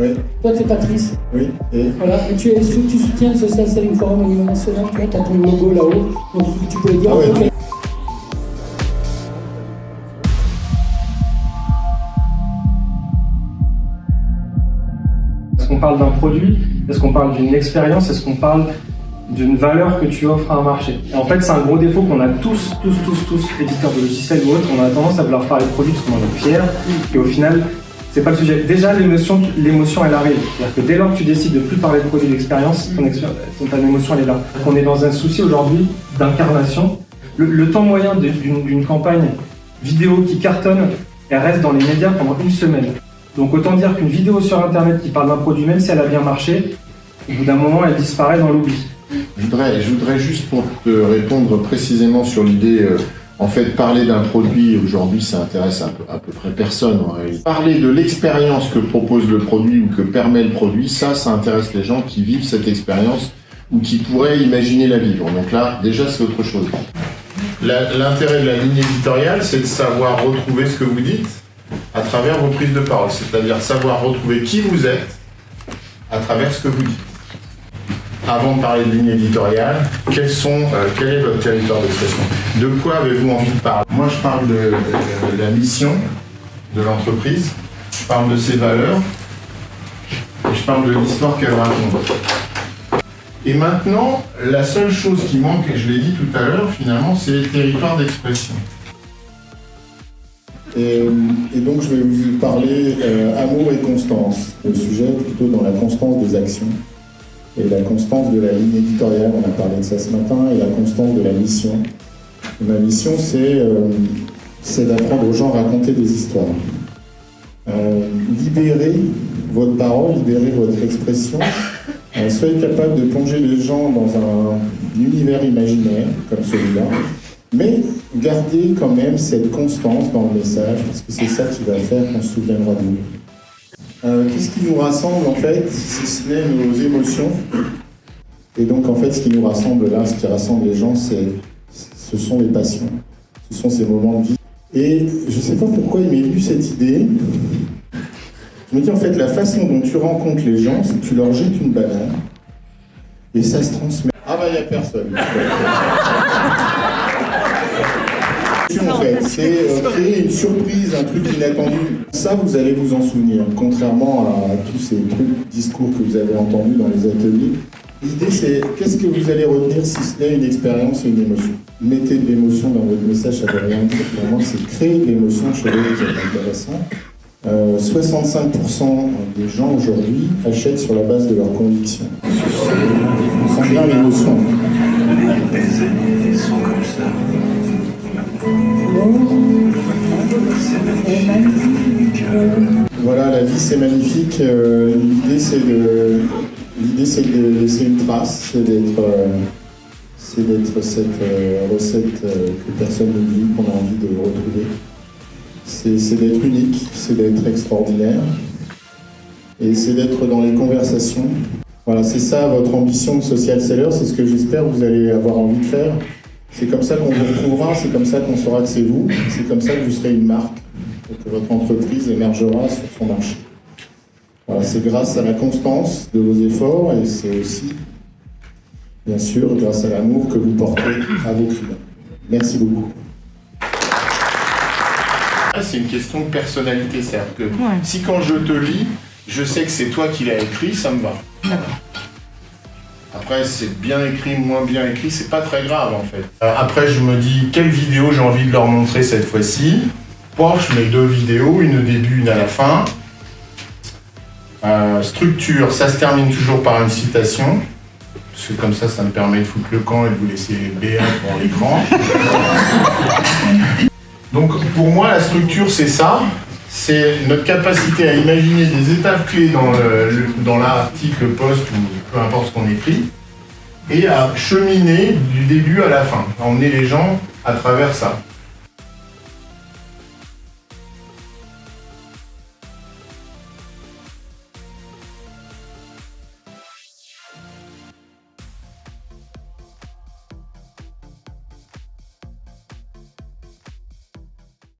Oui. Toi, tu es Patrice. Oui. Et Voilà. Et tu soutiens le Social Selling Forum au niveau national. Tu vois, tu as ton logo là-haut. Donc, tu peux le dire. Ah ouais. Okay. Est-ce qu'on parle d'un produit? Est-ce qu'on parle d'une expérience? Est-ce qu'on parle d'une valeur que tu offres à un marché? Et en fait, c'est un gros défaut qu'on a tous, éditeurs de logiciels ou autres. On a tendance à vouloir parler de produits parce qu'on en est fiers. Et au final, c'est pas le sujet. Déjà, l'émotion, elle arrive. C'est-à-dire que dès lors que tu décides de plus parler de produit d'expérience, ton émotion, elle est là. On est dans un souci aujourd'hui d'incarnation. Le temps moyen d'une campagne vidéo qui cartonne, elle reste dans les médias pendant une semaine. Donc autant dire qu'une vidéo sur internet qui parle d'un produit, même si elle a bien marché, au bout d'un moment, elle disparaît dans l'oubli. je voudrais juste pour te répondre précisément sur l'idée, en fait, parler d'un produit aujourd'hui, ça intéresse à peu près personne en réalité. Parler de l'expérience que propose le produit ou que permet le produit, ça intéresse les gens qui vivent cette expérience ou qui pourraient imaginer la vivre. Donc là, déjà, c'est autre chose. L'intérêt de la ligne éditoriale, c'est de savoir retrouver ce que vous dites à travers vos prises de parole, c'est-à-dire savoir retrouver qui vous êtes à travers ce que vous dites. Avant de parler de ligne éditoriale, quel est votre territoire d'expression? De quoi avez-vous envie de parler? Moi, je parle de la mission de l'entreprise, je parle de ses valeurs, et je parle de l'histoire qu'elle raconte. Et maintenant, la seule chose qui manque, et je l'ai dit tout à l'heure, finalement, c'est les territoires d'expression. Et donc je vais vous parler amour et constance. Le sujet est plutôt dans la constance des actions et la constance de la ligne éditoriale. On a parlé de ça ce matin, et la constance de la mission. Et ma mission, c'est d'apprendre aux gens à raconter des histoires. Libérez votre parole, libérez votre expression. Soyez capable de plonger les gens dans un univers imaginaire comme celui-là. Mais gardez quand même cette constance dans le message, parce que c'est ça qui va faire qu'on se souviendra de nous. Qu'est-ce qui nous rassemble en fait, si ce n'est nos émotions? Et donc en fait, ce qui nous rassemble là, ce qui rassemble les gens, ce sont les passions, ce sont ces moments de vie. Et je ne sais pas pourquoi il m'est venu cette idée. Je me dis en fait, la façon dont tu rencontres les gens, c'est que tu leur jettes une banane, et ça se transmet. Ah bah il n'y a personne. En fait, c'est créer une surprise, un truc inattendu. Ça, vous allez vous en souvenir, contrairement à tous ces discours que vous avez entendus dans les ateliers. L'idée, c'est qu'est-ce que vous allez retenir si ce n'est une expérience et une émotion. Mettez de l'émotion dans votre message, ça ne veut rien dire. Pour moi, c'est créer de l'émotion chez eux qui est intéressant. 65% des gens aujourd'hui achètent sur la base de leurs convictions. On sent bien l'émotion. Voilà, la vie c'est magnifique. L'idée c'est de laisser une trace, c'est d'être cette recette que personne n'oublie, qu'on a envie de retrouver. C'est d'être unique, c'est d'être extraordinaire, et c'est d'être dans les conversations. Voilà, c'est ça votre ambition de social seller, c'est ce que j'espère que vous allez avoir envie de faire. C'est comme ça qu'on vous retrouvera, c'est comme ça qu'on saura que c'est vous, c'est comme ça que vous serez une marque, et que votre entreprise émergera sur son marché. Voilà, c'est grâce à la constance de vos efforts, et c'est aussi, bien sûr, grâce à l'amour que vous portez à vos clients. Merci beaucoup. C'est une question de personnalité, c'est-à-dire que si quand je te lis, je sais que c'est toi qui l'as écrit, ça me va. D'accord. Après, c'est bien écrit, moins bien écrit, c'est pas très grave en fait. Après, je me dis, quelle vidéo j'ai envie de leur montrer cette fois-ci? Je mets 2 vidéos, une au début, une à la fin. Structure, ça se termine toujours par une citation. Parce que comme ça me permet de foutre le camp et de vous laisser béat pour l'écran. Donc pour moi, la structure, c'est ça. C'est notre capacité à imaginer des étapes clés dans l'article, post ou peu importe ce qu'on écrit, et à cheminer du début à la fin, à emmener les gens à travers ça.